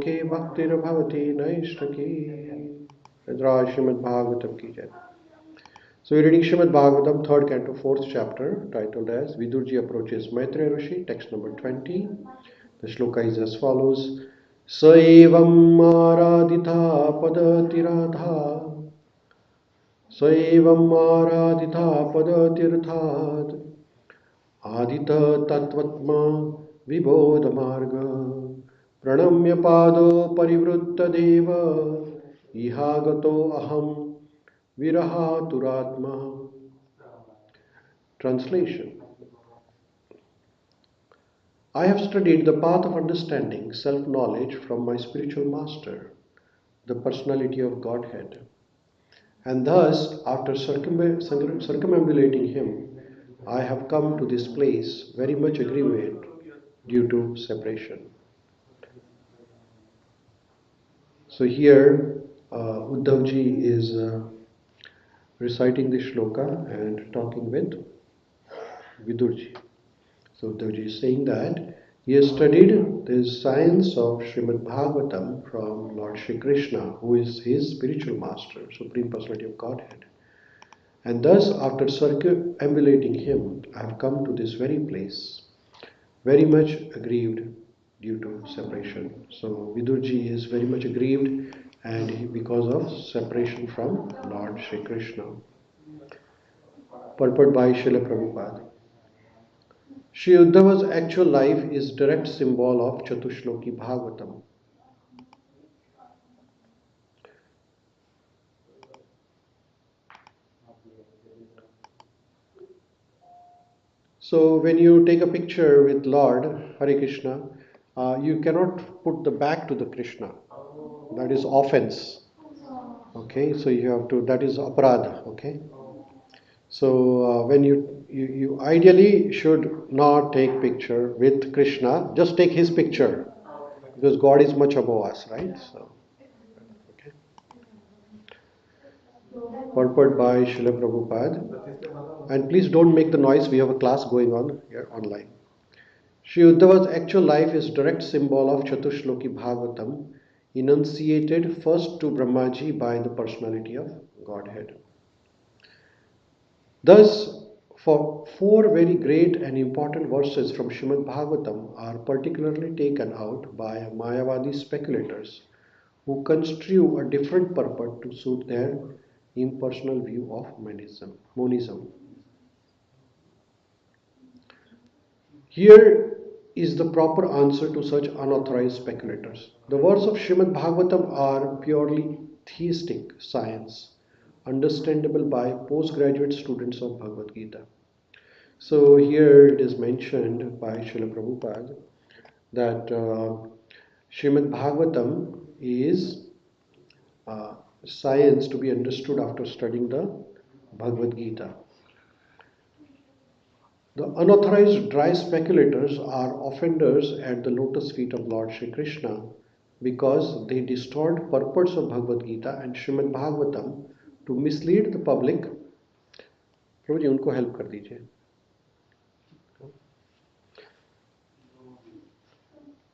के भक्तिर भवति नैष्ठकी Śrīmad-Bhāgavatam ki jai. So we're reading Śrīmad-Bhāgavatam, 3rd canto, 4th chapter, titled as Vidurji approaches Maitreya Rishi, text number 20. The shloka is as follows. Sa evam ārāditha padatiratha Sa evam ārāditha padatirthat Adita tattvatma vibodhamarga Pranamya pado parivrutta deva Ihagato aham viraha turatma. Translation. I have studied the path of understanding, self-knowledge from my spiritual master, the personality of Godhead. And thus, after circumambulating him, I have come to this place very much aggrieved due to separation. So here, Uddhavji is reciting the shloka and talking with Vidurji. So Uddhavji is saying that he has studied the science of Śrīmad-Bhāgavatam from Lord Shri Krishna, who is his spiritual master, Supreme Personality of Godhead. And thus, after circumambulating him, I have come to this very place, very much aggrieved due to separation. So Vidurji is very much aggrieved and because of separation from Lord Shri Krishna. Purport by Srila Prabhupada. Shri Uddhava's actual life is direct symbol of Chatushloki Bhagavatam. So when you take a picture with Lord Hare Krishna, you cannot put the back to the Krishna. That is offense. Okay, so you have to, that is aparadha. Okay. So when you ideally should not take picture with Krishna, just take his picture because God is much above us, right? So, okay. Purport by Srila Prabhupada. And please don't make the noise, we have a class going on here online. Shri Uddhava's actual life is direct symbol of Chatushloki Bhagavatam, enunciated first to Brahmaji by the personality of Godhead. Thus, for four very great and important verses from Śrīmad-Bhāgavatam are particularly taken out by Mayavadi speculators who construe a different purport to suit their impersonal view of monism. Here is the proper answer to such unauthorized speculators. The words of Śrīmad-Bhāgavatam are purely theistic science, understandable by postgraduate students of Bhagavad Gita. So here it is mentioned by Srila Prabhupada that Śrīmad-Bhāgavatam is science to be understood after studying the Bhagavad Gita. The unauthorized dry speculators are offenders at the lotus feet of Lord Shri Krishna because they distort purports of Bhagavad Gita and Śrīmad-Bhāgavatam to mislead the public. प्रभु जी उनको help कर दीजिए.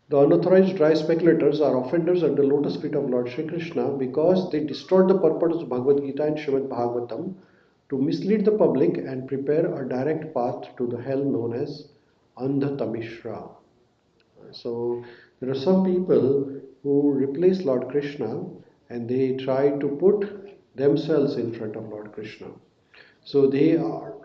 The unauthorized dry speculators are offenders at the lotus feet of Lord Shri Krishna because they distort the purports of Bhagavad Gita and Śrīmad-Bhāgavatam to mislead the public and prepare a direct path to the hell known as Andhatamishra. So there are some people who replace Lord Krishna and they try to put themselves in front of Lord Krishna. So they are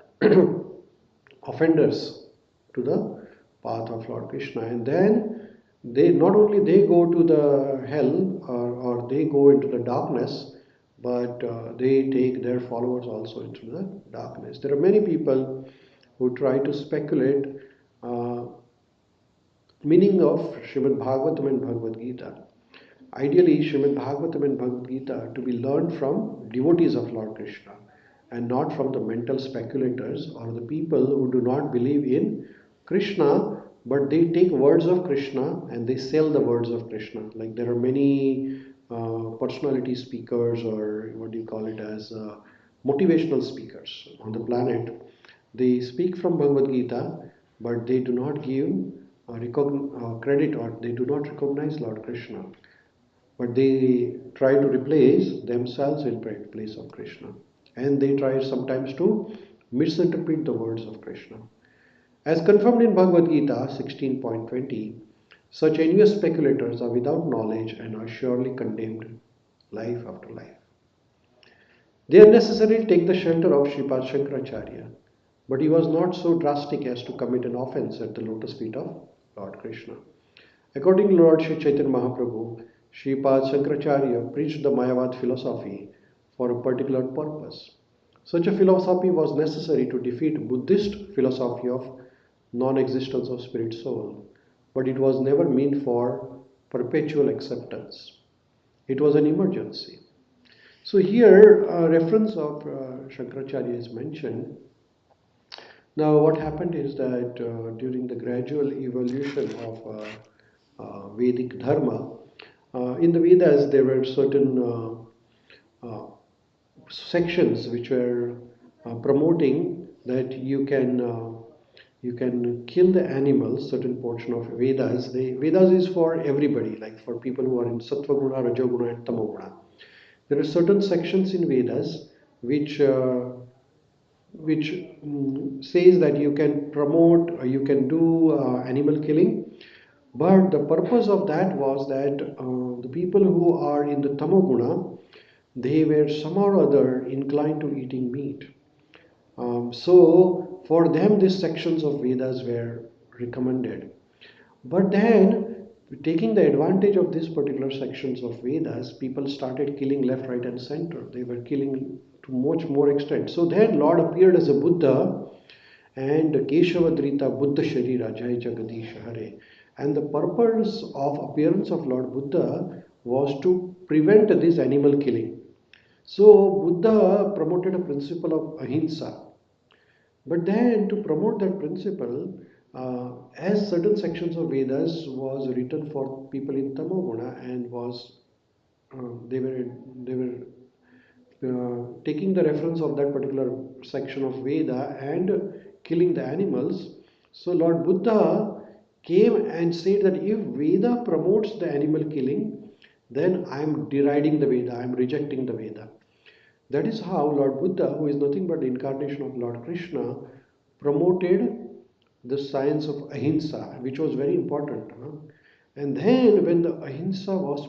offenders to the path of Lord Krishna, and then they not only they go to the hell or they go into the darkness, but they take their followers also into the darkness. There are many people who try to speculate meaning of Śrīmad-Bhāgavatam and Bhagavad Gita. Ideally, Śrīmad-Bhāgavatam and Bhagavad Gita to be learned from devotees of Lord Krishna and not from the mental speculators or the people who do not believe in Krishna, but they take words of Krishna and they sell the words of Krishna. Like there are many personality speakers, or what do you call it, as motivational speakers on the planet. They speak from Bhagavad Gita, but they do not give credit, or they do not recognize Lord Krishna. but they try to replace themselves in place of Krishna. And they try sometimes to misinterpret the words of Krishna. As confirmed in Bhagavad Gita 16.20, such envious speculators are without knowledge and are surely condemned life after life. They unnecessarily take the shelter of Sripad Shankaracharya, but he was not so drastic as to commit an offense at the lotus feet of Lord Krishna. According to Lord Sri Chaitanya Mahaprabhu, Sripad Shankaracharya preached the Mayavad philosophy for a particular purpose. Such a philosophy was necessary to defeat Buddhist philosophy of non-existence of spirit soul, but it was never meant for perpetual acceptance. It was an emergency. So here a reference of Shankaracharya is mentioned. Now what happened is that during the gradual evolution of Vedic Dharma, in the Vedas there were certain sections which were promoting that you can kill the animals. Certain portion of Vedas, Vedas is for everybody, like for people who are in Sattva Guna, Raja Guna and Tamo Guna. There are certain sections in Vedas which says that you can promote, you can do animal killing, but the purpose of that was that the people who are in the Tamoguna, they were somehow or other inclined to eating meat. So for them these sections of Vedas were recommended. But then, taking the advantage of these particular sections of Vedas, people started killing left, right, and center. They were killing to much more extent. So then, Lord appeared as a Buddha, and Keshavadrita Buddha Sharira Jai Jagadish Hare. And the purpose of appearance of Lord Buddha was to prevent this animal killing. So Buddha promoted a principle of ahimsa. But then to promote that principle, as certain sections of Vedas was written for people in Tamoguna and was they were taking the reference of that particular section of Veda and killing the animals. So Lord Buddha came and said that if Veda promotes the animal killing, then I am deriding the Veda, I am rejecting the Veda. That is how Lord Buddha, who is nothing but the incarnation of Lord Krishna, promoted the science of ahimsa, which was very important. And then when the ahimsa was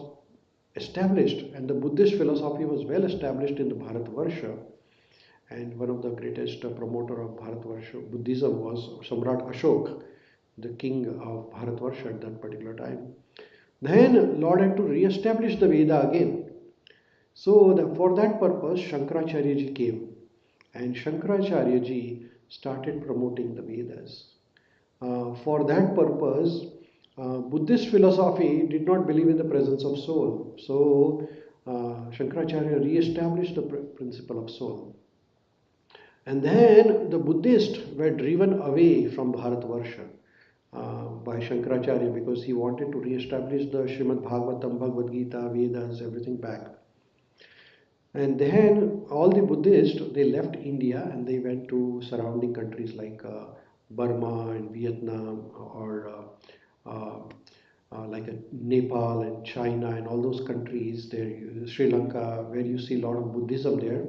established and the Buddhist philosophy was well established in the Bharatvarsha, and one of the greatest promoter of Bharatvarsha Buddhism was Samrat Ashok, the king of Bharatvarsha at that particular time. Then Lord had to re-establish the Veda again. So for that purpose, Shankaracharya ji came, and Shankaracharya ji started promoting the Vedas. For that purpose, Buddhist philosophy did not believe in the presence of soul. So Shankaracharya re-established the principle of soul. And then the Buddhists were driven away from Bharatvarsha by Shankaracharya because he wanted to re-establish the Śrīmad-Bhāgavatam, Bhagavad Gita, Vedas, everything back. And then all the Buddhists, they left India and they went to surrounding countries like Burma and Vietnam, or like Nepal and China and all those countries there, Sri Lanka, where you see a lot of Buddhism there.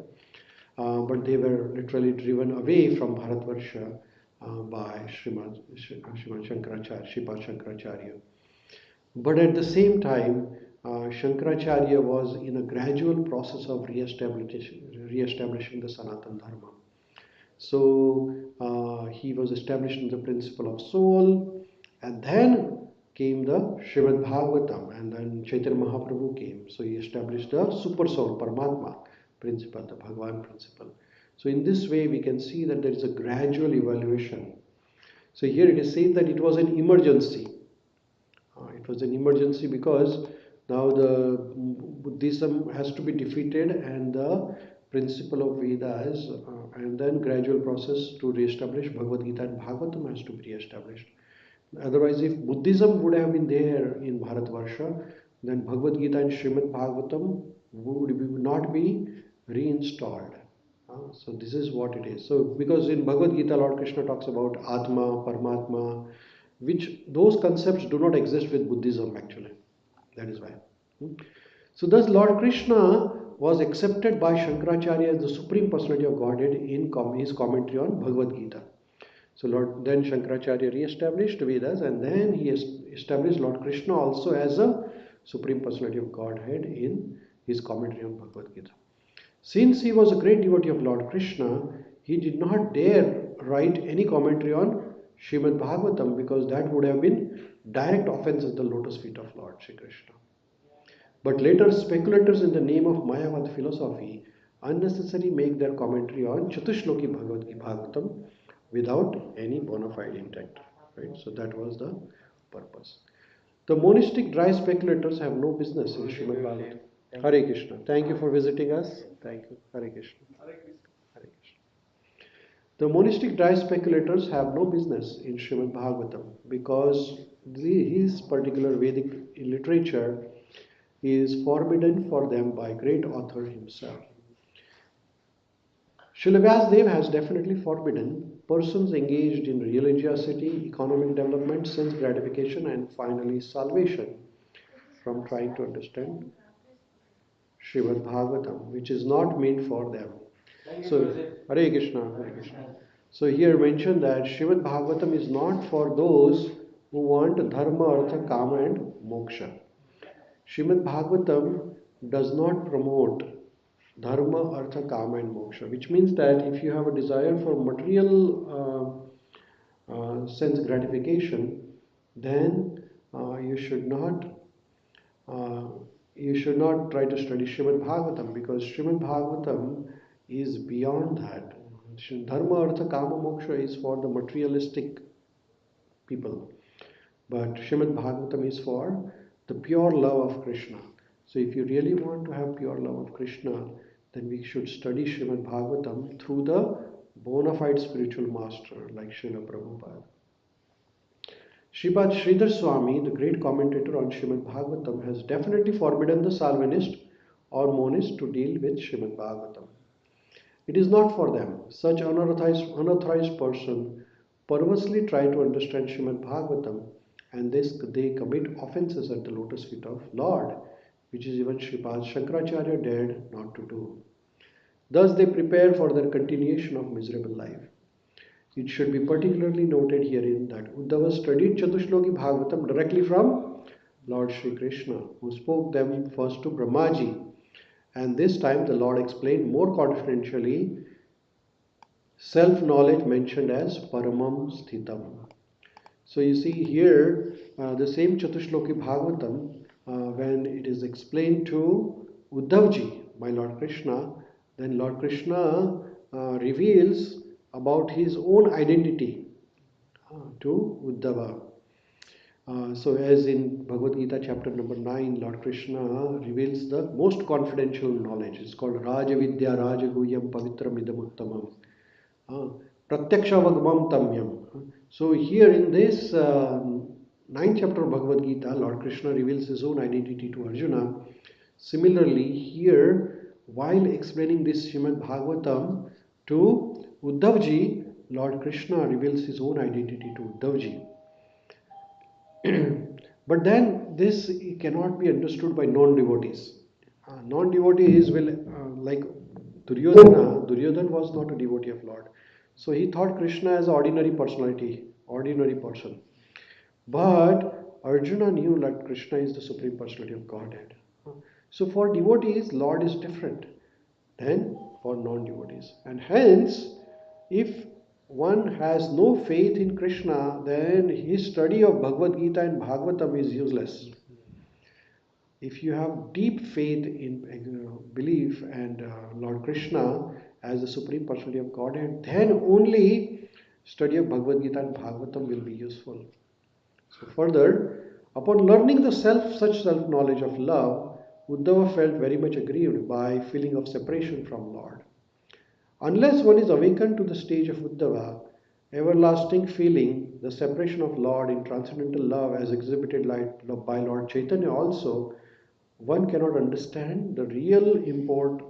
But they were literally driven away from Bharatvarsha by Srimad Shankaracharya, Sripad Shankaracharya. But at the same time, Shankaracharya was in a gradual process of re-establishing the Sanatana Dharma. So he was establishing the principle of soul, and then came the Śrīmad-Bhāgavatam, and then Chaitanya Mahaprabhu came. So he established the super soul, Paramatma principle, the Bhagavan principle. So in this way, we can see that there is a gradual evaluation. So here it is said that it was an emergency. It was an emergency because now the Buddhism has to be defeated and the principle of Vedas and then gradual process to re-establish Bhagavad Gita and Bhagavatam has to be re-established. Otherwise, if Buddhism would have been there in Bharatvarsha, then Bhagavad Gita and Śrīmad-Bhāgavatam would not be reinstalled. So this is what it is. So because in Bhagavad Gita, Lord Krishna talks about Atma, Paramatma, which those concepts do not exist with Buddhism actually. That is why. So thus Lord Krishna was accepted by Shankaracharya as the Supreme Personality of Godhead in his commentary on Bhagavad Gita. So then Shankaracharya re-established Vedas, and then he established Lord Krishna also as a Supreme Personality of Godhead in his commentary on Bhagavad Gita. Since he was a great devotee of Lord Krishna, he did not dare write any commentary on Śrīmad-Bhāgavatam, because that would have been direct offense at the lotus feet of Lord Shri Krishna. But later speculators in the name of Mayavad philosophy unnecessarily make their commentary on Chatushloki Bhagavatam without any bona fide intent. Right? So that was the purpose. The monistic dry speculators have no business in Śrīmad Bhagavatam. Hare Krishna. Thank you for visiting us. Thank you. Hare Krishna. Hare Krishna. The monistic dry speculators have no business in Śrīmad Bhagavatam, because his particular Vedic literature is forbidden for them by great author himself. Srila Vyasadeva has definitely forbidden persons engaged in religiosity, economic development, sense gratification, and finally salvation from trying to understand Śrīmad Bhagavatam, which is not meant for them. So, Hare Krishna, Hare Krishna. So here mentioned that Śrīmad Bhagavatam is not for those who want dharma, artha, kama and moksha. Śrīmad Bhagavatam does not promote dharma, artha, kama and moksha, which means that if you have a desire for material sense gratification, then you should not try to study Śrīmad Bhagavatam, because Śrīmad Bhagavatam is beyond that. Dharma, artha, kama, moksha is for the materialistic people, but Śrīmad Bhagavatam is for the pure love of Krishna. So if you really want to have pure love of Krishna, then we should study Śrīmad Bhagavatam through the bona fide spiritual master like Srila Prabhupada. Sripad Sridhar Swami, the great commentator on Śrīmad Bhagavatam, has definitely forbidden the Salvanist or monist to deal with Śrīmad Bhagavatam. It is not for them. Such unauthorized person purposely try to understand Śrīmad Bhagavatam, and they commit offenses at the lotus feet of Lord, which is even Sripad Shankaracharya dared not to do. Thus they prepare for their continuation of miserable life. It should be particularly noted herein that Uddhava studied Chatushloki Bhagavatam directly from Lord Shri Krishna, who spoke them first to Brahmaji, and this time the Lord explained more confidentially self-knowledge mentioned as Paramam Sthitam. So you see here the same Chatushloki Bhagavatam, when it is explained to Uddhavji by Lord Krishna, then Lord Krishna reveals about his own identity to Uddhava. So as in Bhagavad Gita chapter number 9, Lord Krishna reveals the most confidential knowledge. It's called Raja Vidya Raja Guyam Pavitram Idam Uttamam Pratyaksha Vagmam Tamyam. So here in this 9th chapter of Bhagavad Gita, Lord Krishna reveals his own identity to Arjuna. Similarly, here, while explaining this Śrīmad Bhagavatam to Uddhavji, Lord Krishna reveals his own identity to Uddhavji. But then this cannot be understood by non-devotees. Non-devotees will, like Duryodhana. Duryodhana was not a devotee of Lord. So he thought Krishna as an ordinary personality, ordinary person. But Arjuna knew that Krishna is the Supreme Personality of Godhead. So for devotees, Lord is different than for non-devotees. And hence, if one has no faith in Krishna, then his study of Bhagavad Gita and Bhagavatam is useless. If you have deep faith in belief and Lord Krishna as the Supreme Personality of Godhead, then only study of Bhagavad Gita and Bhagavatam will be useful. So further, upon learning the such self-knowledge of love, Uddhava felt very much aggrieved by feeling of separation from Lord. Unless one is awakened to the stage of Uddhava, everlasting feeling, the separation of Lord in transcendental love as exhibited by Lord Chaitanya also, one cannot understand the real import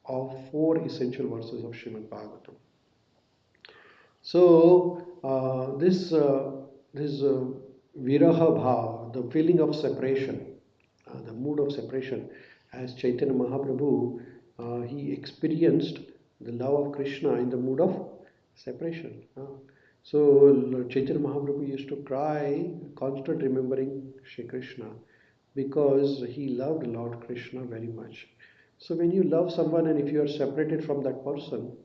of 4 essential verses of Śrīmad Bhagavatam. So this viraha bhav, the feeling of separation, the mood of separation. As Chaitanya Mahaprabhu, he experienced the love of Krishna in the mood of separation. So Chaitanya Mahaprabhu used to cry, constant remembering Shri Krishna, because he loved Lord Krishna very much. So when you love someone and if you are separated from that person,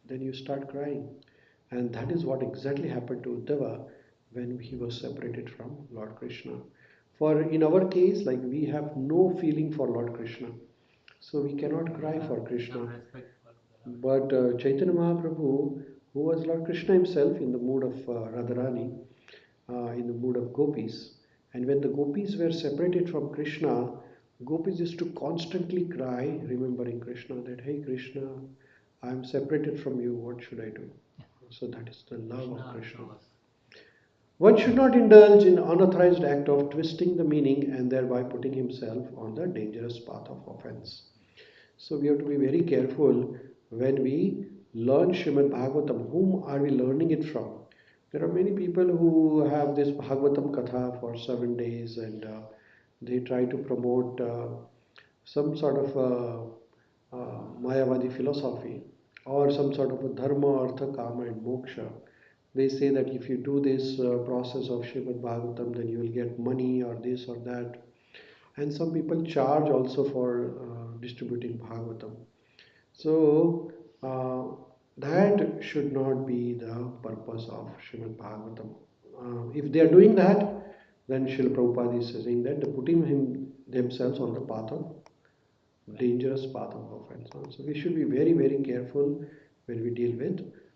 then you start crying. And that is what exactly happened to Uddhava when he was separated from Lord Krishna. For in our case, like we have no feeling for Lord Krishna, so we cannot cry for Krishna. But Chaitanya Mahaprabhu, who was Lord Krishna himself in the mood of Radharani, in the mood of gopis, and when the gopis were separated from Krishna, gopis used to constantly cry, remembering Krishna, that hey Krishna, I am separated from you, what should I do? So that is the love of Krishna. One should not indulge in unauthorized act of twisting the meaning and thereby putting himself on the dangerous path of offense. So we have to be very careful when we learn Śrīmad-Bhāgavatam. Whom are we learning it from? There are many people who have this Bhagavatam Katha for 7 days and they try to promote some sort of Mayavadi philosophy or some sort of a Dharma, Artha, Kama and Moksha. They say that if you do this process of Śrīmad-Bhāgavatam, then you will get money or this or that. And some people charge also for distributing Bhagavatam. So that should not be the purpose of Śrīmad Bhagavatam. If they are doing that, then Srila Prabhupada is saying that they're putting themselves on the path of dangerous path of offense. So we should be very, very careful when we deal with